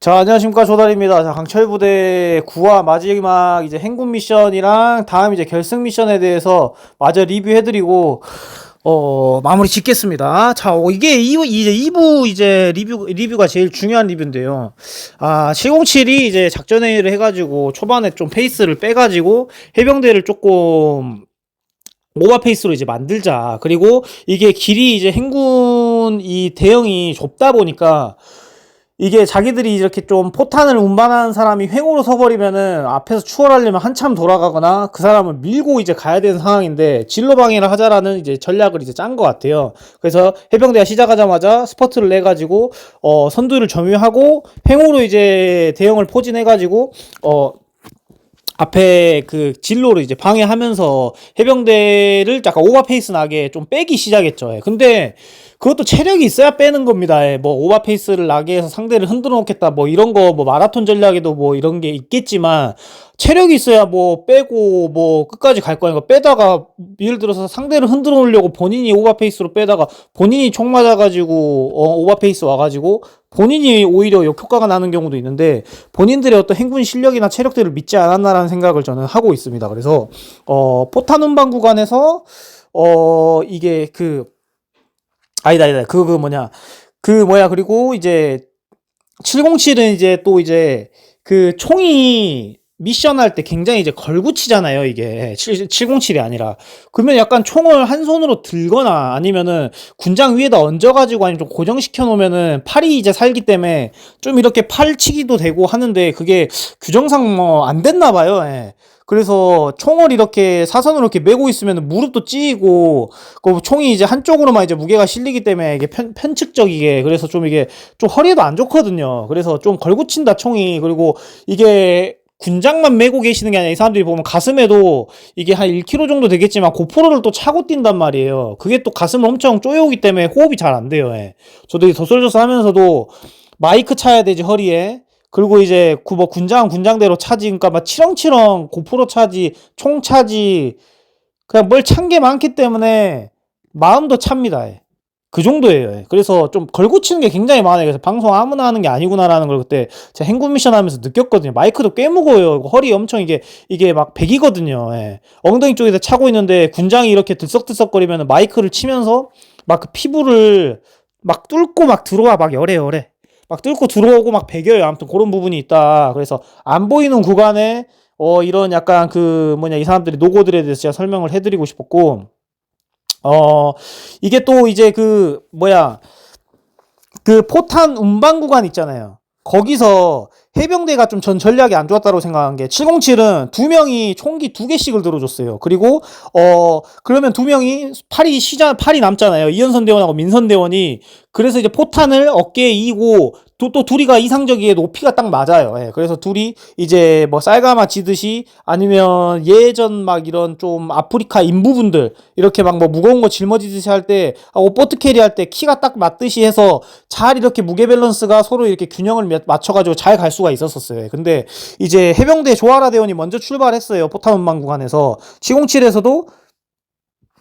자, 안녕하십니까. 조달입니다. 자, 강철부대 9화 마지막 이제 행군 미션이랑 다음 이제 결승 미션에 대해서 마저 리뷰해드리고, 마무리 짓겠습니다. 자, 이게 이제 2부 이제 리뷰가 제일 중요한 리뷰인데요. 707이 이제 작전회의를 해가지고 초반에 좀 페이스를 빼가지고 해병대를 조금 오버페이스로 이제 만들자. 그리고 이게 길이 이제 행군 이 대형이 좁다 보니까 이게 자기들이 이렇게 좀 포탄을 운반하는 사람이 횡으로 서버리면은 앞에서 추월하려면 한참 돌아가거나 그 사람을 밀고 이제 가야 되는 상황인데 진로 방해를 하자라는 이제 전략을 이제 짠 것 같아요. 그래서 해병대가 시작하자마자 스퍼트를 내가지고 선두를 점유하고 횡으로 이제 대형을 포진해가지고 앞에 그 진로를 이제 방해하면서 해병대를 약간 오버페이스 나게 좀 빼기 시작했죠. 예. 근데 그것도 체력이 있어야 빼는 겁니다. 예. 뭐 오버페이스를 나게 해서 상대를 흔들어 놓겠다 뭐 이런 거 뭐 마라톤 전략에도 뭐 이런 게 있겠지만 체력이 있어야 뭐 빼고 뭐 끝까지 갈 거니까 빼다가 예를 들어서 상대를 흔들어 놓으려고 본인이 오버페이스로 빼다가 본인이 총 맞아가지고 오버페이스 와가지고 본인이 오히려 역효과가 나는 경우도 있는데 본인들의 어떤 행군 실력이나 체력들을 믿지 않았나라는 생각을 저는 하고 있습니다. 그래서 포탄 운반 구간에서 이게 그리고 이제 707은 이제 또 이제 그 총이 미션 할 때 굉장히 이제 걸붙이잖아요, 이게. 707이 아니라. 그러면 약간 총을 한 손으로 들거나 아니면은 군장 위에다 얹어가지고 아니면 좀 고정시켜 놓으면은 팔이 이제 살기 때문에 좀 이렇게 팔치기도 되고 하는데 그게 규정상 뭐 안 됐나 봐요, 예. 그래서 총을 이렇게 사선으로 이렇게 메고 있으면 무릎도 찌고 그 총이 이제 한쪽으로만 이제 무게가 실리기 때문에 이게 편측적이게 그래서 좀 이게 좀 허리에도 안 좋거든요. 그래서 좀 걸붙인다 총이. 그리고 이게 군장만 메고 계시는 게 아니라 이 사람들이 보면 가슴에도 이게 한 1kg 정도 되겠지만 고프로를 또 차고 뛴단 말이에요. 그게 또 가슴을 엄청 쪼여오기 때문에 호흡이 잘 안 돼요. 예. 저도 더솔저스 하면서도 마이크 차야 되지 허리에. 그리고 이제 뭐 군장대로 차지. 그러니까 막 치렁치렁 고프로 차지, 총 차지. 그냥 뭘 찬 게 많기 때문에 마음도 찹니다. 예. 그 정도예요. 예. 그래서 좀 걸고치는 게 굉장히 많아요. 그래서 방송 아무나 하는 게 아니구나라는 걸 그때 제가 행군 미션 하면서 느꼈거든요. 마이크도 꽤 무거워요. 허리 엄청 이게 막 100이거든요. 예. 엉덩이 쪽에서 차고 있는데 군장이 이렇게 들썩들썩거리면 마이크를 치면서 막 그 피부를 막 뚫고 막 들어와 막 열해. 막 뚫고 들어오고 막 배겨요. 아무튼 그런 부분이 있다. 그래서 안 보이는 구간에 이런 약간 이 사람들이 노고들에 대해서 제가 설명을 해드리고 싶었고, 이게 또 이제 포탄 운반 구간 있잖아요. 거기서 해병대가 좀 전 전략이 안 좋았다고 생각한 게 707은 두 명이 총기 두 개씩을 들어줬어요. 그리고 그러면 두 명이 팔이 남잖아요. 이현선 대원하고 민선 대원이. 그래서 이제 포탄을 어깨에 이고 또 둘이가 이상적이게 높이가 딱 맞아요. 예, 그래서 둘이 이제 뭐 쌀가마 지듯이 아니면 예전 막 이런 좀 아프리카 인부분들 이렇게 막 뭐 무거운 거 짊어지듯이 할 때 오버트 캐리 할 때 키가 딱 맞듯이 해서 잘 이렇게 무게 밸런스가 서로 이렇게 균형을 맞춰가지고 잘 갈 수가 있었어요. 근데 이제 해병대 조아라 대원이 먼저 출발했어요. 포탄 운반 구간에서 707에서도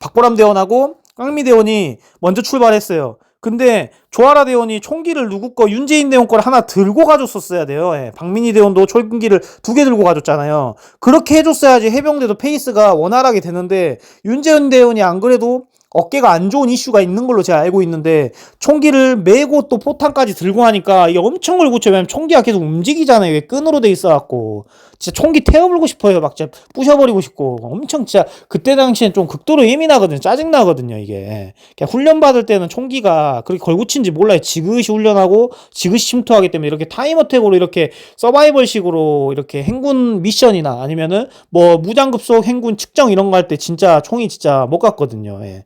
박보람 대원하고 깡미 대원이 먼저 출발했어요. 근데 조아라 대원이 총기를 누구 거 윤재인 대원 거를 하나 들고 가줬었어야 돼요. 예. 박민희 대원도 총기를 2개 들고 가줬잖아요. 그렇게 해줬어야지 해병대도 페이스가 원활하게 되는데 윤재인 대원이 안 그래도 어깨가 안 좋은 이슈가 있는 걸로 제가 알고 있는데 총기를 메고 또 포탄까지 들고 하니까 이게 엄청 걸고쳐요. 왜냐면 총기가 계속 움직이잖아요. 이게 끈으로 돼 있어갖고 진짜 총기 태워불고 싶어요. 막 진짜 부셔버리고 싶고 엄청 진짜 그때 당시엔 좀 극도로 예민하거든요. 짜증나거든요. 이게 그냥 훈련 받을 때는 총기가 그렇게 걸고친지 몰라요. 지그시 훈련하고 지그시 침투하기 때문에 이렇게 타임어택으로 이렇게 서바이벌식으로 이렇게 행군 미션이나 아니면은 뭐 무장급속 행군 측정 이런 거 할 때 진짜 총이 진짜 못 갔거든요. 예.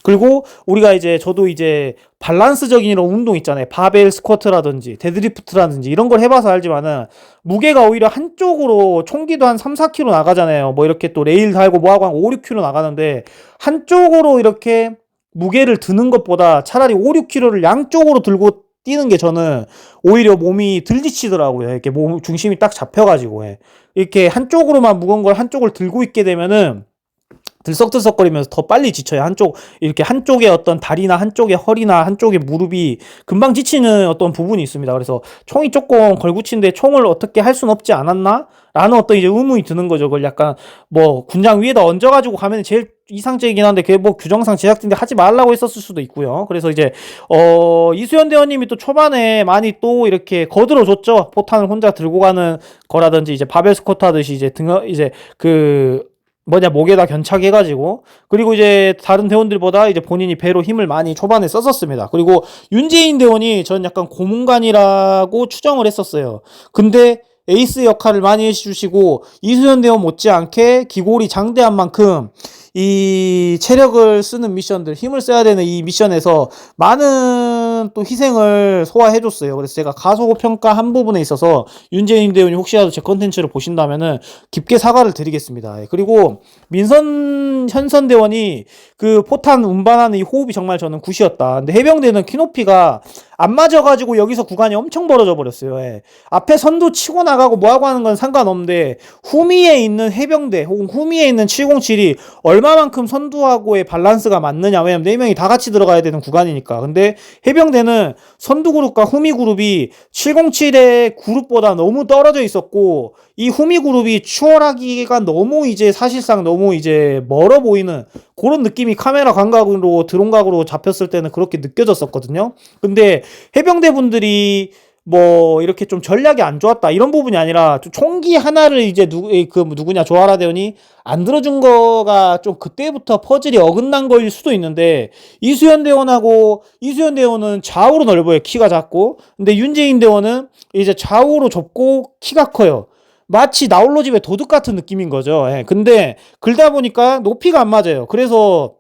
그리고 우리가 이제 저도 이제 밸런스적인 이런 운동 있잖아요. 바벨 스쿼트라든지 데드리프트라든지 이런 걸 해봐서 알지만은 무게가 오히려 한쪽으로 총기도 한 3, 4kg 나가잖아요. 뭐 이렇게 또 레일 달고 뭐하고 한 5, 6kg 나가는데 한쪽으로 이렇게 무게를 드는 것보다 차라리 5, 6kg를 양쪽으로 들고 뛰는 게 저는 오히려 몸이 덜 지치더라고요. 이렇게 몸 중심이 딱 잡혀가지고 이렇게 한쪽으로만 무거운 걸 한쪽을 들고 있게 되면은 들썩들썩거리면서 더 빨리 지쳐요. 이렇게 한쪽의 어떤 다리나 한쪽의 허리나 한쪽의 무릎이 금방 지치는 어떤 부분이 있습니다. 그래서 총이 조금 걸붙인데 총을 어떻게 할 수는 없지 않았나? 라는 어떤 이제 의문이 드는 거죠. 그걸 약간 뭐 군장 위에다 얹어가지고 가면 제일 이상적이긴 한데 그게 뭐 규정상 제작진들 하지 말라고 했었을 수도 있고요. 그래서 이제 이수연 대원님이 또 초반에 많이 또 이렇게 거들어줬죠. 포탄을 혼자 들고 가는 거라든지 이제 바벨 스쿼트 하듯이 이제 목에다 견착 해가지고, 그리고 이제 다른 대원들보다 이제 본인이 배로 힘을 많이 초반에 썼었습니다. 그리고 윤재인 대원이 전 약간 고문관이라고 추정을 했었어요. 근데 에이스 역할을 많이 해주시고, 이수연 대원 못지않게 기골이 장대한 만큼 이 체력을 쓰는 미션들, 힘을 써야 되는 이 미션에서 많은 또 희생을 소화해줬어요. 그래서 제가 가소평가 한 부분에 있어서 윤재인 대원이 혹시라도 제 컨텐츠를 보신다면은 깊게 사과를 드리겠습니다. 그리고 현선 대원이 그 포탄 운반하는 이 호흡이 정말 저는 굿이었다. 근데 해병대는 키높이가 안 맞아가지고 여기서 구간이 엄청 벌어져 버렸어요. 예. 앞에 선두 치고 나가고 뭐하고 하는 건 상관없는데 후미에 있는 해병대 혹은 후미에 있는 707이 얼마만큼 선두하고의 밸런스가 맞느냐. 왜냐면 4명이 다 같이 들어가야 되는 구간이니까. 근데 해병대는 선두 그룹과 후미 그룹이 707의 그룹보다 너무 떨어져 있었고, 이 후미 그룹이 추월하기가 너무 이제 사실상 너무 이제 멀어 보이는 그런 느낌이 카메라 감각으로 드론각으로 잡혔을 때는 그렇게 느껴졌었거든요. 근데 해병대 분들이 뭐 이렇게 좀 전략이 안 좋았다 이런 부분이 아니라 총기 하나를 이제 누구냐 조아라 대원이 안 들어준 거가 좀 그때부터 퍼즐이 어긋난 거일 수도 있는데, 이수연 대원은 좌우로 넓어요. 키가 작고. 근데 윤재인 대원은 이제 좌우로 좁고 키가 커요. 마치 나홀로 집의 도둑 같은 느낌인 거죠. 예. 근데 글다 보니까 높이가 안 맞아요. 그래서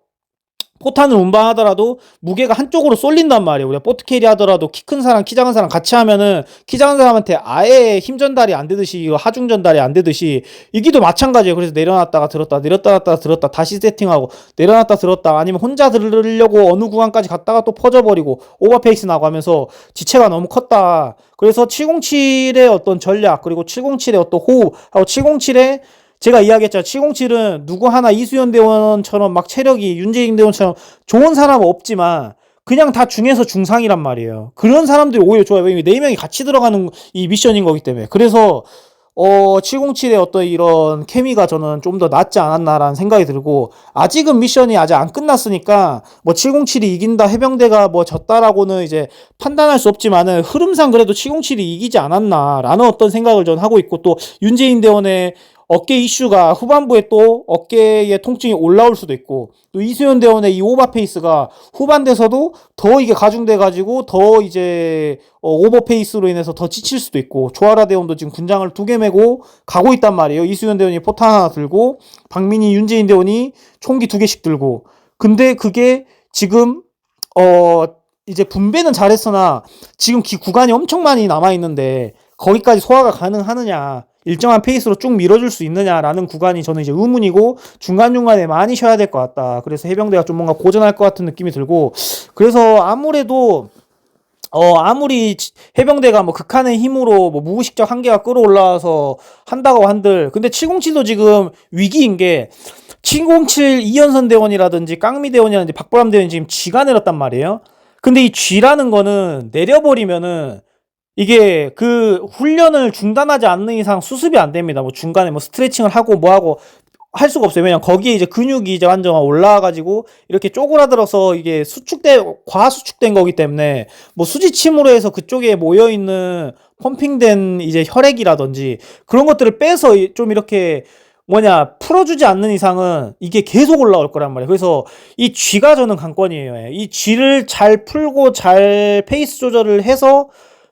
포탄을 운반하더라도 무게가 한쪽으로 쏠린단 말이에요. 우리가 보트캐리 하더라도 키 큰 사람, 키 작은 사람 같이 하면은 키 작은 사람한테 아예 힘 전달이 안 되듯이, 하중 전달이 안 되듯이 이기도 마찬가지예요. 그래서 내려놨다가 들었다, 내렸다가 들었다, 다시 세팅하고 내려놨다 들었다, 아니면 혼자 들으려고 어느 구간까지 갔다가 또 퍼져버리고 오버페이스 나고 하면서 지체가 너무 컸다. 그래서 707의 어떤 전략, 그리고 707의 어떤 호흡, 하고 707의 제가 이야기했잖아요. 707은 누구 하나 이수연 대원처럼 막 체력이 윤재인 대원처럼 좋은 사람은 없지만 그냥 다 중에서 중상이란 말이에요. 그런 사람들이 오히려 좋아요. 왜냐면 4명이 같이 들어가는 이 미션인 거기 때문에. 그래서 707의 어떤 이런 케미가 저는 좀 더 낫지 않았나라는 생각이 들고, 아직은 미션이 아직 안 끝났으니까 뭐 707이 이긴다, 해병대가 뭐 졌다라고는 이제 판단할 수 없지만은 흐름상 그래도 707이 이기지 않았나라는 어떤 생각을 전 하고 있고, 또 윤재인 대원의 어깨 이슈가 후반부에 또 어깨의 통증이 올라올 수도 있고, 또 이수연 대원의 이 오버페이스가 후반 돼서도 더 이게 가중돼가지고 더 이제 오버페이스로 인해서 더 지칠 수도 있고, 조아라 대원도 지금 군장을 2개 메고 가고 있단 말이에요. 이수연 대원이 포탄 하나 들고 박민희, 윤재인 대원이 총기 2개씩 들고. 근데 그게 지금 이제 분배는 잘했으나 지금 구간이 엄청 많이 남아있는데 거기까지 소화가 가능하느냐, 일정한 페이스로 쭉 밀어줄 수 있느냐라는 구간이 저는 이제 의문이고, 중간중간에 많이 쉬어야 될 것 같다. 그래서 해병대가 좀 뭔가 고전할 것 같은 느낌이 들고, 그래서 아무래도 아무리 해병대가 뭐 극한의 힘으로 뭐 무의식적 한계가 끌어올라서 한다고 한들, 근데 707도 지금 위기인 게, 707 이현선 대원이라든지 깡미 대원이라든지 박보람 대원이 지금 쥐가 내렸단 말이에요. 근데 이 쥐라는 거는 내려버리면은 이게 그 훈련을 중단하지 않는 이상 수습이 안 됩니다. 뭐 중간에 뭐 스트레칭을 하고 뭐 하고 할 수가 없어요. 왜냐면 거기에 이제 근육이 이제 완전 올라와가지고 이렇게 쪼그라들어서 이게 과수축된 거기 때문에, 뭐 수지침으로 해서 그쪽에 모여있는 펌핑된 이제 혈액이라든지 그런 것들을 빼서 좀 이렇게 풀어주지 않는 이상은 이게 계속 올라올 거란 말이에요. 그래서 이 쥐가 저는 관건이에요. 이 쥐를 잘 풀고 잘 페이스 조절을 해서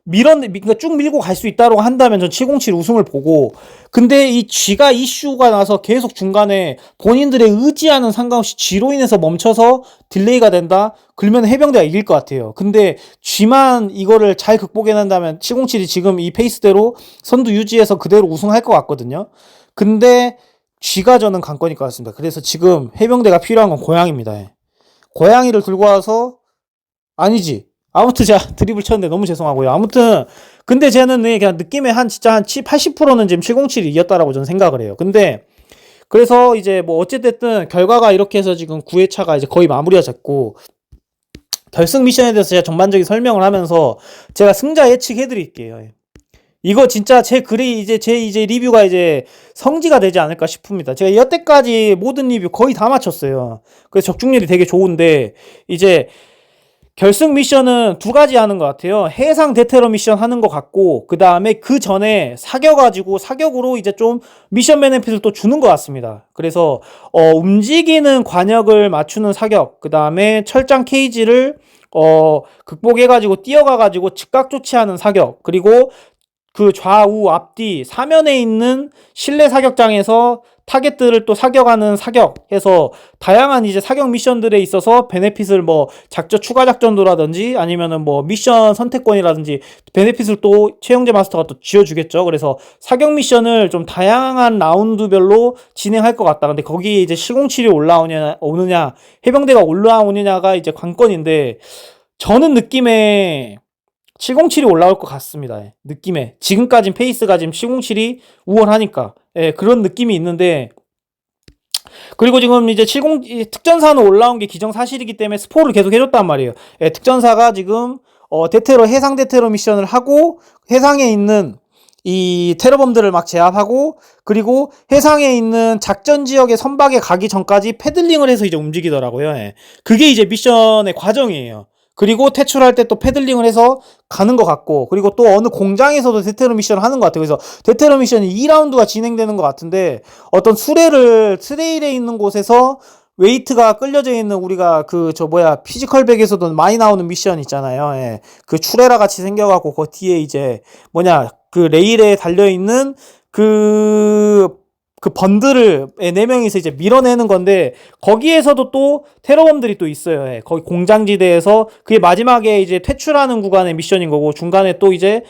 그러니까 쭉 밀고 갈 수 있다고 한다면 전 707 우승을 보고, 근데 이 쥐가 이슈가 나서 계속 중간에 본인들의 의지와는 상관없이 쥐로 인해서 멈춰서 딜레이가 된다? 그러면 해병대가 이길 것 같아요. 근데 쥐만 이거를 잘 극복해낸다면 707이 지금 이 페이스대로 선두 유지해서 그대로 우승할 것 같거든요. 근데 쥐가 저는 관건일 것 같습니다. 그래서 지금 해병대가 필요한 건 고양이입니다. 고양이를 들고 와서, 아니지, 아무튼 제가 드립을 쳤는데 너무 죄송하고요. 아무튼 근데 쟤는 그냥 느낌에 진짜 한 80%는 지금 707이 이겼다라고 저는 생각을 해요. 근데 그래서 이제 뭐 어찌됐든 결과가 이렇게 해서 지금 9회차가 이제 거의 마무리가 됐고, 결승 미션에 대해서 제가 전반적인 설명을 하면서 제가 승자 예측해 드릴게요. 이거 진짜 제 글이 이제 리뷰가 이제 성지가 되지 않을까 싶습니다. 제가 여태까지 모든 리뷰 거의 다 마쳤어요. 그래서 적중률이 되게 좋은데, 이제 결승 미션은 두 가지 하는 것 같아요. 해상 대테러 미션 하는 것 같고, 그 다음에 그 전에 사격으로 이제 좀 미션 베네핏을 또 주는 것 같습니다. 그래서 움직이는 관역을 맞추는 사격, 그 다음에 철장 케이지를 극복해가지고 뛰어가가지고 즉각 조치하는 사격, 그리고 그 좌우 앞뒤 사면에 있는 실내 사격장에서 타겟들을 또 사격하는 사격해서 다양한 이제 사격 미션들에 있어서 베네핏을 뭐 추가 작전도라든지 아니면은 뭐 미션 선택권이라든지 베네핏을 또 최영재 마스터가 또 쥐어주겠죠. 그래서 사격 미션을 좀 다양한 라운드별로 진행할 것 같다. 근데 거기에 이제 707이 오느냐 해병대가 올라오느냐가 이제 관건인데, 저는 느낌에 707이 올라올 것 같습니다. 느낌에. 지금까진 페이스가 지금 707이 우월하니까. 그런 느낌이 있는데, 그리고 지금 이제 특전사는 올라온 게 기정사실이기 때문에 스포를 계속 해줬단 말이에요. 특전사가 지금 해상 대테러 미션을 하고, 해상에 있는 이 테러범들을 막 제압하고, 그리고 해상에 있는 작전 지역의 선박에 가기 전까지 패들링을 해서 이제 움직이더라고요. 그게 이제 미션의 과정이에요. 그리고 퇴출할 때 또 패들링을 해서 가는 것 같고, 그리고 또 어느 공장에서도 데테러 미션을 하는 것 같아요. 그래서 데테러 미션이 2라운드가 진행되는 것 같은데, 어떤 트레일에 있는 곳에서 웨이트가 끌려져 있는, 우리가 피지컬백에서도 많이 나오는 미션 있잖아요. 그 추레라 같이 생겨갖고 그 뒤에 이제 그 레일에 달려있는 그 번들을 4명이서 이제 밀어내는 건데, 거기에서도 또 테러범들이 또 있어요. 거기 공장지대에서 그게 마지막에 이제 퇴출하는 구간의 미션인 거고, 중간에 또 이제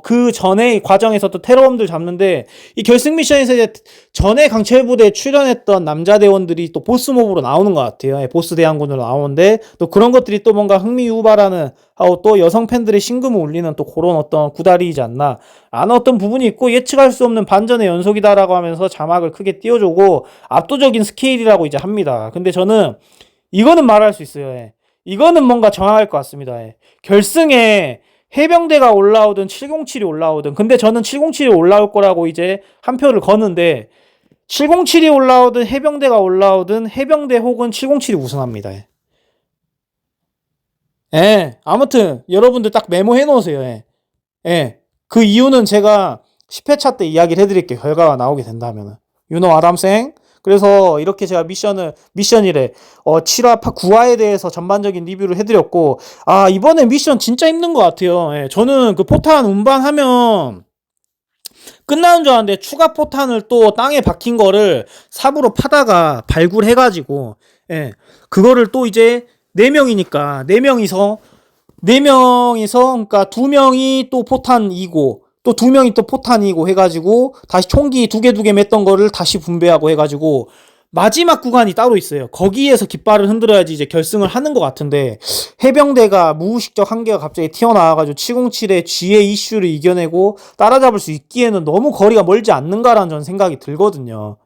그 전에 과정에서 또 테러범들 잡는데, 이 결승 미션에서 이제 전에 강철부대에 출연했던 남자 대원들이 또 보스몹으로 나오는 것 같아요. 보스 대항군으로 나오는데, 또 그런 것들이 또 뭔가 흥미유발하는, 하고 또 여성 팬들의 심금을 울리는 또 그런 어떤 구달이지 않나 하는 어떤 부분이 있고, 예측할 수 없는 반전의 연속이다라고 하면서 자막을 크게 띄워주고 압도적인 스케일이라고 이제 합니다. 근데 저는 이거는 말할 수 있어요. 이거는 뭔가 정확할 것 같습니다. 결승에 해병대가 올라오든 707이 올라오든, 근데 저는 707이 올라올 거라고 이제 한 표를 거는데, 707이 올라오든 해병대가 올라오든 해병대 혹은 707이 우승합니다. 아무튼 여러분들 딱 메모해 놓으세요. 그 이유는 제가 10회차 때 이야기를 해드릴게요. 결과가 나오게 된다면은. You know what I'm saying? 그래서 이렇게 제가 미션이래. 7화, 9화에 대해서 전반적인 리뷰를 해드렸고, 이번에 미션 진짜 힘든 것 같아요. 저는 그 포탄 운반하면 끝나는 줄 알았는데, 추가 포탄을 또 땅에 박힌 거를 삽으로 파다가 발굴해가지고, 그거를 또 이제 4명이니까 4명이서 그러니까 2명이 또 포탄이고, 또 2명이 또 포탄이고 해가지고 다시 총기 2개 맸던 거를 다시 분배하고 해가지고 마지막 구간이 따로 있어요. 거기에서 깃발을 흔들어야지 이제 결승을 하는 것 같은데, 해병대가 무의식적 한계가 갑자기 튀어나와가지고 707의 G의 이슈를 이겨내고 따라잡을 수 있기에는 너무 거리가 멀지 않는가라는 저는 생각이 들거든요.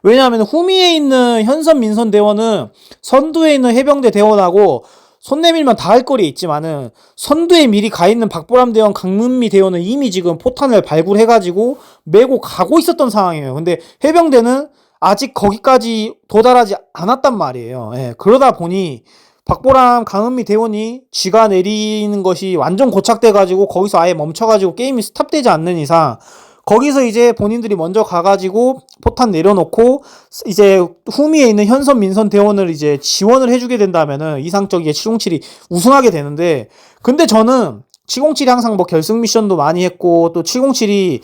왜냐하면 후미에 있는 현선 민선 대원은 선두에 있는 해병대 대원하고 손 내밀면 닿을 거리에 있지만은, 선두에 미리 가 있는 박보람 대원, 강문미 대원은 이미 지금 포탄을 발굴해가지고 메고 가고 있었던 상황이에요. 근데 해병대는 아직 거기까지 도달하지 않았단 말이에요. 그러다 보니 박보람, 강은미 대원이 쥐가 내리는 것이 완전 고착돼가지고 거기서 아예 멈춰가지고 게임이 스탑되지 않는 이상, 거기서 이제 본인들이 먼저 가가지고 포탄 내려놓고 이제 후미에 있는 현선 민선 대원을 이제 지원을 해주게 된다면은 이상적이게 707이 우승하게 되는데, 근데 저는 707이 항상 뭐 결승 미션도 많이 했고, 또 707이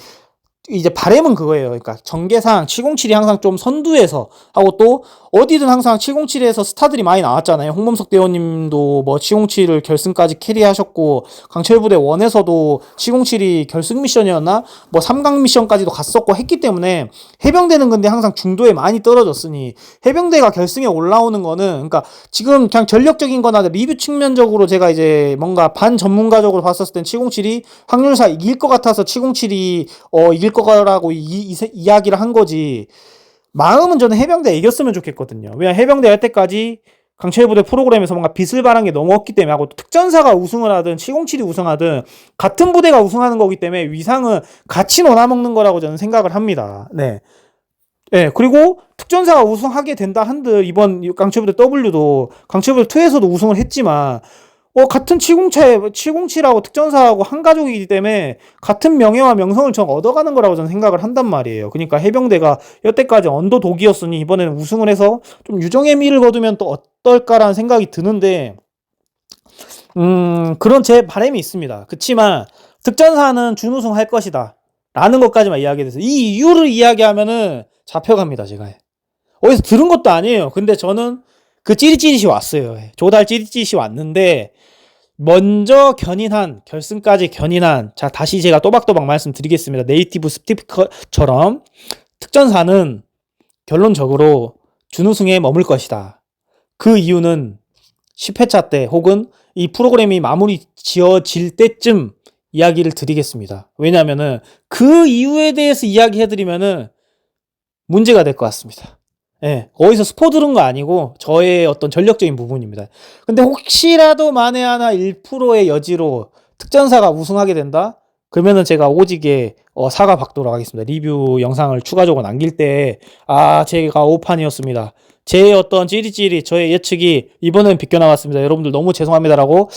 이제 바램은 그거예요. 그러니까 전개상 707이 항상 좀 선두에서 하고, 또 어디든 항상 707에서 스타들이 많이 나왔잖아요. 홍범석 대원님도 뭐 707을 결승까지 캐리하셨고, 강철부대 1에서도 707이 결승 미션이었나 뭐 3강 미션까지도 갔었고 했기 때문에, 해병대는 근데 항상 중도에 많이 떨어졌으니 해병대가 결승에 올라오는 거는, 그러니까 지금 그냥 전력적인 거나 리뷰 측면적으로 제가 이제 뭔가 반전문가적으로 봤었을 땐 707이 확률상 이길 것 같아서 707이 이길 거라고 이야기를 한 거지, 마음은 저는 해병대 이겼으면 좋겠거든요. 왜냐면 해병대 할 때까지 강철부대 프로그램에서 뭔가 빛을 발한 게 너무 없기 때문에, 하고 특전사가 우승을 하든 707이 우승하든 같은 부대가 우승하는 거기 때문에 위상은 같이 나눠먹는 거라고 저는 생각을 합니다. 네. 네, 그리고 특전사가 우승하게 된다 한들 이번 강철부대 W도 강철부대 2에서도 우승을 했지만 같은 707하고 특전사하고 한 가족이기 때문에 같은 명예와 명성을 전 얻어가는 거라고 저는 생각을 한단 말이에요. 그러니까 해병대가 여태까지 언더독이었으니 이번에는 우승을 해서 좀 유종의 미를 거두면 또 어떨까라는 생각이 드는데, 그런 제 바람이 있습니다. 그치만 특전사는 준우승 할 것이다 라는 것까지만 이야기해서, 이 이유를 이야기하면은 잡혀갑니다. 제가 어디서 들은 것도 아니에요. 근데 저는 그 찌릿찌릿이 왔어요. 조달 찌릿찌릿이 왔는데, 먼저 견인한, 결승까지 견인한, 자, 다시 제가 또박또박 말씀드리겠습니다. 네이티브 스피커처럼 특전사는 결론적으로 준우승에 머물 것이다. 그 이유는 10회차 때 혹은 이 프로그램이 마무리 지어질 때쯤 이야기를 드리겠습니다. 왜냐면은 그 이유에 대해서 이야기해드리면은 문제가 될 것 같습니다. 예, 어디서 스포 들은 거 아니고 저의 어떤 전력적인 부분입니다. 근데 혹시라도 만에 하나 1%의 여지로 특전사가 우승하게 된다? 그러면은 제가 오직에 사과 받도록 하겠습니다. 리뷰 영상을 추가적으로 남길 때, 제가 오판이었습니다. 제 어떤 찌릿찌릿 저의 예측이 이번엔 비껴나갔습니다. 여러분들 너무 죄송합니다라고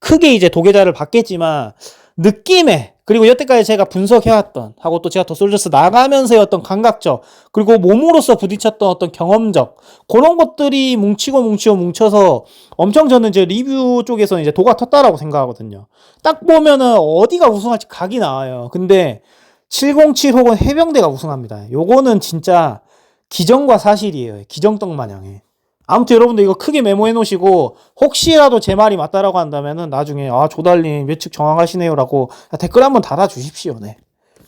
크게 이제 도계자를 받겠지만, 느낌에, 그리고 여태까지 제가 분석해왔던, 하고 또 제가 더 솔저스 나가면서의 어떤 감각적, 그리고 몸으로서 부딪혔던 어떤 경험적, 그런 것들이 뭉쳐서 엄청 저는 이제 리뷰 쪽에서는 이제 도가 텄다라고 생각하거든요. 딱 보면은 어디가 우승할지 각이 나와요. 근데 707 혹은 해병대가 우승합니다. 요거는 진짜 기정과 사실이에요. 기정떡 마냥해. 아무튼 여러분들 이거 크게 메모해 놓으시고, 혹시라도 제 말이 맞다라고 한다면은 나중에 조달님 예측 정확하시네요 라고 댓글 한번 달아주십시오. 네,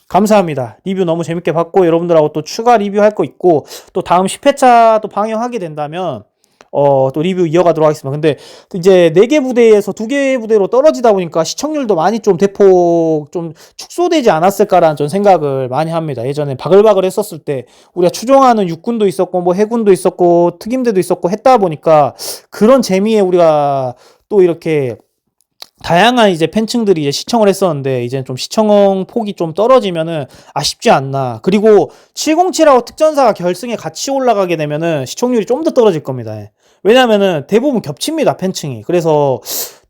감사합니다. 리뷰 너무 재밌게 봤고, 여러분들하고 또 추가 리뷰 할 거 있고, 또 다음 10회차 또 방영하게 된다면 또 리뷰 이어가도록 하겠습니다. 근데 이제 4개 부대에서 2개 부대로 떨어지다 보니까 시청률도 많이 좀 대폭 좀 축소되지 않았을까라는 좀 생각을 많이 합니다. 예전에 바글바글 했었을 때 우리가 추종하는 육군도 있었고 뭐 해군도 있었고 특임대도 있었고 했다 보니까, 그런 재미에 우리가 또 이렇게 다양한 이제 팬층들이 이제 시청을 했었는데, 이제 좀 시청 폭이 좀 떨어지면은 아쉽지 않나. 그리고 707하고 특전사가 결승에 같이 올라가게 되면은 시청률이 좀 더 떨어질 겁니다. 왜냐면은 대부분 겹칩니다, 팬층이. 그래서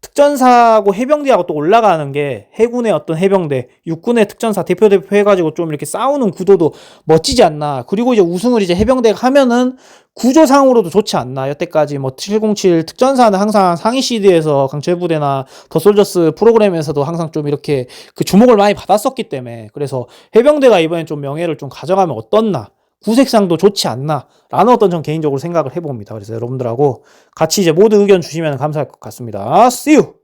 특전사하고 해병대하고 또 올라가는 게, 해군의 어떤 해병대, 육군의 특전사 대표 해가지고 좀 이렇게 싸우는 구도도 멋지지 않나. 그리고 이제 우승을 이제 해병대가 하면은 구조상으로도 좋지 않나. 여태까지 뭐 707 특전사는 항상 상위 시드에서 강철부대나 더 솔저스 프로그램에서도 항상 좀 이렇게 그 주목을 많이 받았었기 때문에, 그래서 해병대가 이번엔 좀 명예를 좀 가져가면 어떻나, 구색상도 좋지 않나 라는 어떤 전 개인적으로 생각을 해봅니다. 그래서 여러분들하고 같이 이제 모두 의견 주시면 감사할 것 같습니다. See you!